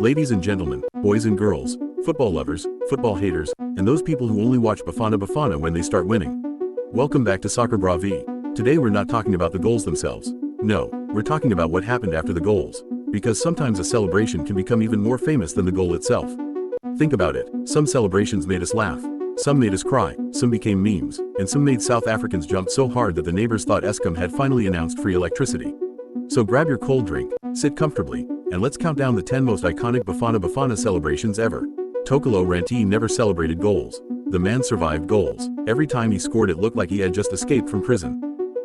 Ladies and gentlemen, boys and girls, football lovers, football haters, and those people who only watch Bafana Bafana when they start winning. Welcome back to Soccer Bra V. Today we're not talking about the goals themselves. No, we're talking about what happened after the goals. Because sometimes a celebration can become even more famous than the goal itself. Think about it, some celebrations made us laugh. Some made us cry, some became memes, and some made South Africans jump so hard that the neighbors thought Eskom had finally announced free electricity. So grab your cold drink, sit comfortably, and let's count down the 10 most iconic Bafana Bafana celebrations ever. Tokolo Ranti never celebrated goals. The man survived goals. Every time he scored it looked like he had just escaped from prison.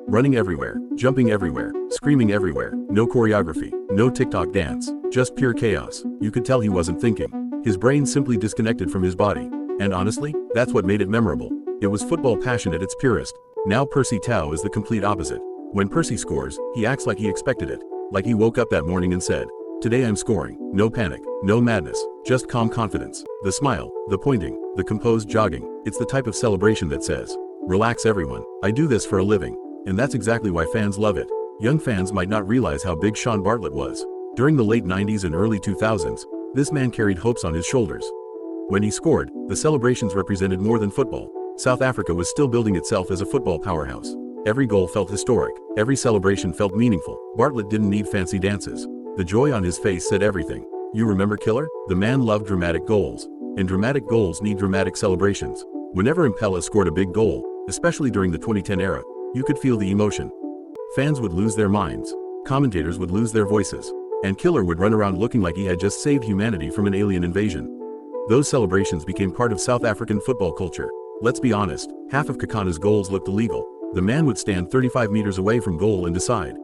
Running everywhere, jumping everywhere, screaming everywhere, no choreography, no TikTok dance, just pure chaos. You could tell he wasn't thinking. His brain simply disconnected from his body. And honestly, that's what made it memorable. It was football passion at its purest. Now Percy Tau is the complete opposite. When Percy scores, he acts like he expected it. Like he woke up that morning and said, "Today I'm scoring." No panic, no madness, just calm confidence. The smile, the pointing, the composed jogging. It's the type of celebration that says, "Relax everyone, I do this for a living." And that's exactly why fans love it. Young fans might not realize how big Sean Bartlett was. During the late 90s and early 2000s, this man carried hopes on his shoulders. When he scored, the celebrations represented more than football. South Africa was still building itself as a football powerhouse. Every goal felt historic, every celebration felt meaningful. Bartlett didn't need fancy dances. The joy on his face said everything. You remember Killer? The man loved dramatic goals. And dramatic goals need dramatic celebrations. Whenever Impella scored a big goal, especially during the 2010 era, you could feel the emotion. Fans would lose their minds. Commentators would lose their voices. And Killer would run around looking like he had just saved humanity from an alien invasion. Those celebrations became part of South African football culture. Let's be honest, half of Kakana's goals looked illegal. The man would stand 35 meters away from goal and decide.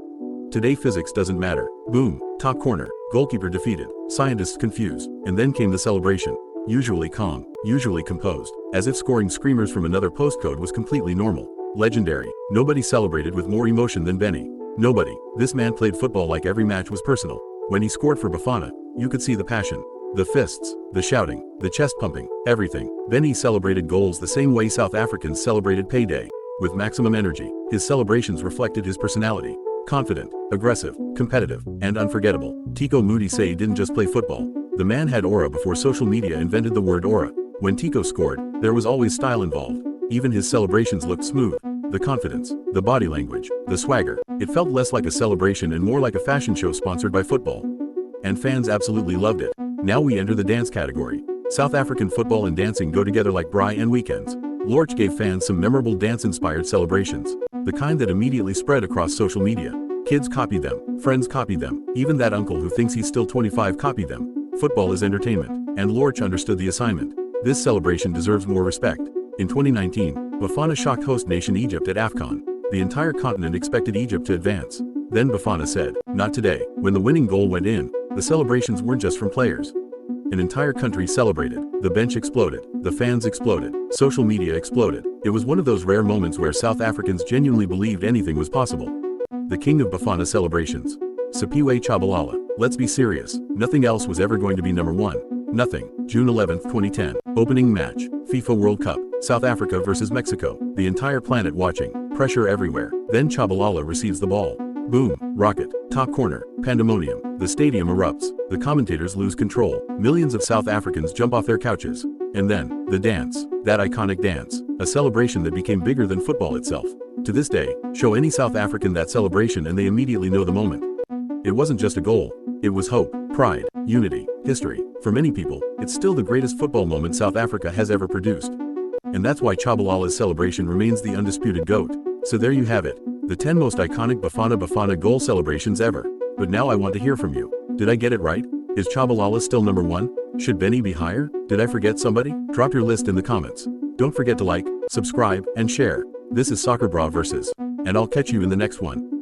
Today physics doesn't matter. Boom, top corner, goalkeeper defeated, scientists confused, and then came the celebration. Usually calm, usually composed, as if scoring screamers from another postcode was completely normal. Legendary. Nobody celebrated with more emotion than Benny. Nobody. This man played football like every match was personal. When he scored for Bafana, you could see the passion. The fists, the shouting, the chest pumping, everything. Benny celebrated goals the same way South Africans celebrated payday. With maximum energy, his celebrations reflected his personality. Confident, aggressive, competitive, and unforgettable. Tico Modise didn't just play football. The man had aura before social media invented the word aura. When Tico scored, there was always style involved. Even his celebrations looked smooth. The confidence, the body language, the swagger. It felt less like a celebration and more like a fashion show sponsored by football. And fans absolutely loved it. Now we enter the dance category. South African football and dancing go together like braai and weekends. Lorch gave fans some memorable dance-inspired celebrations. The kind that immediately spread across social media. Kids copied them, friends copied them, even that uncle who thinks he's still 25 copied them. Football is entertainment, and Lorch understood the assignment. This celebration deserves more respect. In 2019, Bafana shocked host nation Egypt at AFCON. The entire continent expected Egypt to advance. Then Bafana said, "Not today." When the winning goal went in, the celebrations weren't just from players. An entire country celebrated. The bench exploded. The fans exploded. Social media exploded. It was one of those rare moments where South Africans genuinely believed anything was possible. The king of Bafana celebrations. Siphiwe Tshabalala. Let's be serious. Nothing else was ever going to be number one. Nothing. June 11, 2010. Opening match. FIFA World Cup. South Africa versus Mexico. The entire planet watching. Pressure everywhere. Then Tshabalala receives the ball. Boom, rocket, top corner, pandemonium. The stadium erupts. The commentators lose control. Millions of South Africans jump off their couches. And then, the dance. That iconic dance. A celebration that became bigger than football itself. To this day, show any South African that celebration and they immediately know the moment. It wasn't just a goal. It was hope, pride, unity, history. For many people, it's still the greatest football moment South Africa has ever produced. And that's why Tshabalala's celebration remains the undisputed GOAT. So there you have it. The 10 most iconic Bafana Bafana goal celebrations ever. But now I want to hear from you. Did I get it right? Is Tshabalala still number one? Should Benny be higher? Did I forget somebody? Drop your list in the comments. Don't forget to like, subscribe, and share. This is Soccer Bra Versus. And I'll catch you in the next one.